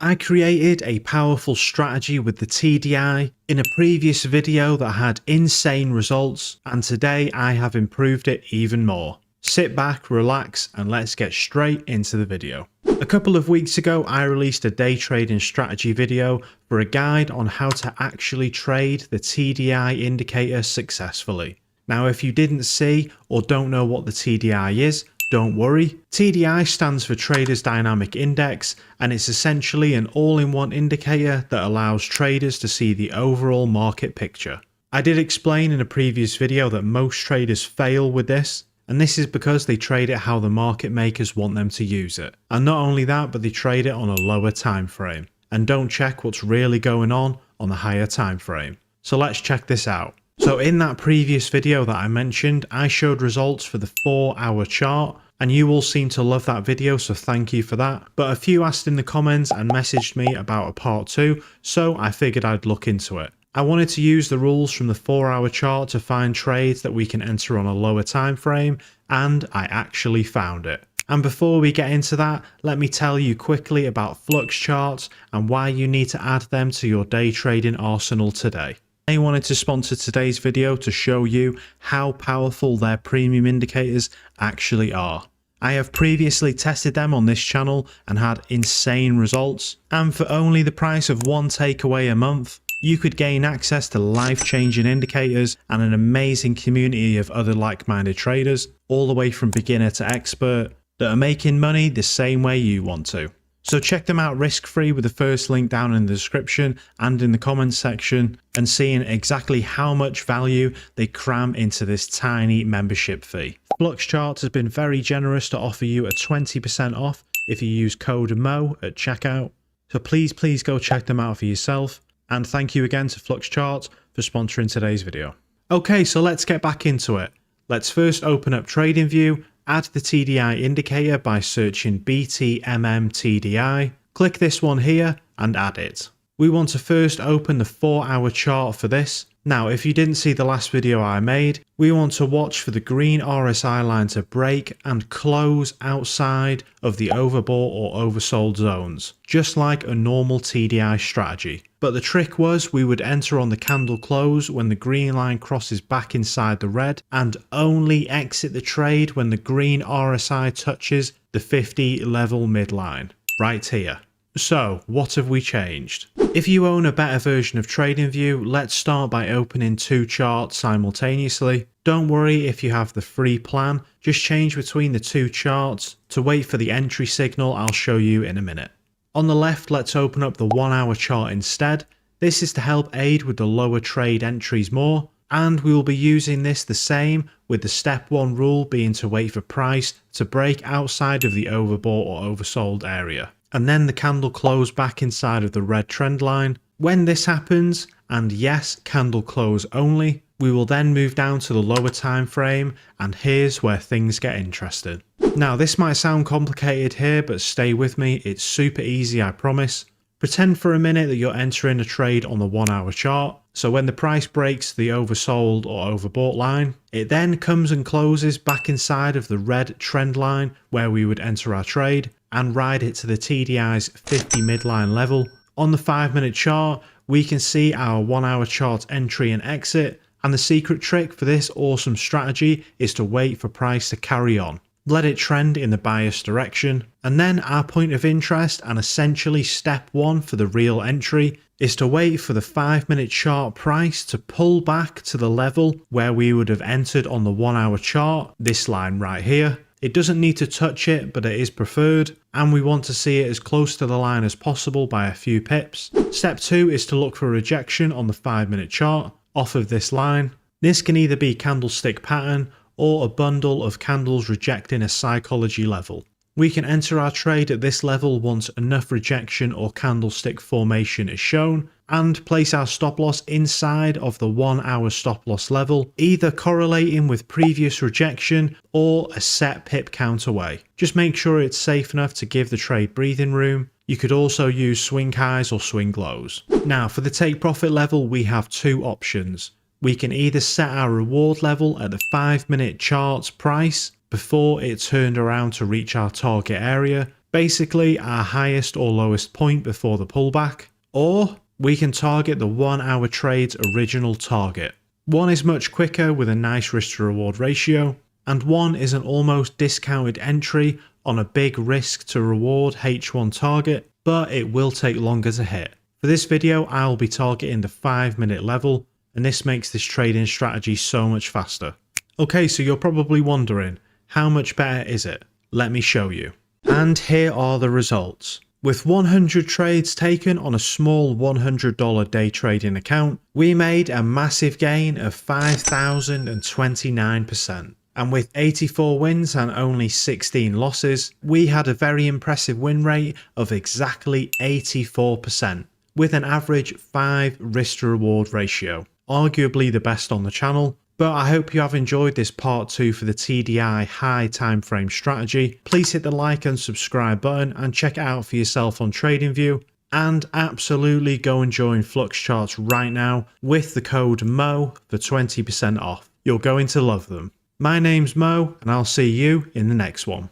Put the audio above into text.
I created a powerful strategy with the TDI in a previous video that had insane results, and today I have improved it even more. Sit back, relax, and let's get straight into the video. A couple of weeks ago, I released a day trading strategy video for a guide on how to actually trade the TDI indicator successfully. Now, if you didn't see or don't know what the TDI is, don't worry. TDI stands for Traders Dynamic Index, and it's essentially an all-in-one indicator that allows traders to see the overall market picture. I did explain in a previous video that most traders fail with this, and this is because they trade it how the market makers want them to use it. And not only that, but they trade it on a lower time frame and don't check what's really going on the higher time frame. So let's check this out. So in that previous video that I mentioned, I showed results for the 4-hour chart, and you all seem to love that video, so thank you for that. But a few asked in the comments and messaged me about a part 2, so I figured I'd look into it. I wanted to use the rules from the 4-hour chart to find trades that we can enter on a lower time frame, and I actually found it. And before we get into that, let me tell you quickly about flux charts and why you need to add them to your day trading arsenal today. I wanted to sponsor today's video to show you how powerful their premium indicators actually are. I have previously tested them on this channel and had insane results, and for only the price of one takeaway a month, you could gain access to life-changing indicators and an amazing community of other like-minded traders, all the way from beginner to expert, that are making money the same way you want to. So check them out risk-free with the first link down in the description and in the comments section, and seeing exactly how much value they cram into this tiny membership fee. Flux Charts has been very generous to offer you a 20% off if you use code MO at checkout. So please go check them out for yourself. And thank you again to Flux Charts for sponsoring today's video. Okay, so let's get back into it. Let's first open up TradingView. Add the TDI indicator by searching BTMM TDI. Click this one here and add it. We want to first open the 4-hour chart for this. Now, if you didn't see the last video I made, we want to watch for the green RSI line to break and close outside of the overbought or oversold zones, just like a normal TDI strategy. But the trick was we would enter on the candle close when the green line crosses back inside the red, and only exit the trade when the green RSI touches the 50 level midline, right here. So, what have we changed? If you own a better version of TradingView, let's start by opening 2 charts simultaneously. Don't worry if you have the free plan, just change between the 2 charts to wait for the entry signal I'll show you in a minute. On the left, let's open up the 1-hour chart instead. This is to help aid with the lower trade entries more, and we will be using this the same, with the step 1 rule being to wait for price to break outside of the overbought or oversold area, and then the candle close back inside of the red trend line. When this happens, and yes, candle close only, we will then move down to the lower time frame, and here's where things get interesting. Now, this might sound complicated here, but stay with me, it's super easy, I promise. Pretend for a minute that you're entering a trade on the 1-hour chart. So when the price breaks the oversold or overbought line, it then comes and closes back inside of the red trend line where we would enter our trade and ride it to the TDI's 50 midline level. On the 5-minute chart, we can see our 1-hour chart entry and exit, and the secret trick for this awesome strategy is to wait for price to carry on. Let it trend in the bias direction, and then our point of interest and essentially step 1 for the real entry is to wait for the 5-minute chart price to pull back to the level where we would have entered on the 1-hour chart, this line right here. It doesn't need to touch it, but it is preferred, and we want to see it as close to the line as possible by a few pips. Step 2 is to look for rejection on the 5-minute chart off of this line. This can either be candlestick pattern or a bundle of candles rejecting a psychology level. We can enter our trade at this level once enough rejection or candlestick formation is shown, and place our stop loss inside of the 1-hour stop loss level, either correlating with previous rejection or a set pip count away. Just make sure it's safe enough to give the trade breathing room. You could also use swing highs or swing lows. Now, for the take profit level, we have 2 options. We can either set our reward level at the 5-minute chart's price before it turned around to reach our target area. basically our highest or lowest point before the pullback, or we can target the 1 hour trade's original target. One is much quicker with a nice risk to reward ratio, and one is an almost discounted entry on a big risk to reward H1 target, but it will take longer to hit. For this video, I'll be targeting the 5-minute level, and this makes this trading strategy so much faster. Okay, so you're probably wondering, how much better is it? Let me show you. And here are the results. With 100 trades taken on a small $100 day trading account, we made a massive gain of 5,029%. And with 84 wins and only 16 losses, we had a very impressive win rate of exactly 84%, with an average 5 risk to reward ratio, arguably the best on the channel. But I hope you have enjoyed this part 2 for the TDI high time frame strategy. Please hit the like and subscribe button and check it out for yourself on TradingView. And absolutely go and join Flux Charts right now with the code MO for 20% off. You're going to love them. My name's Mo, and I'll see you in the next one.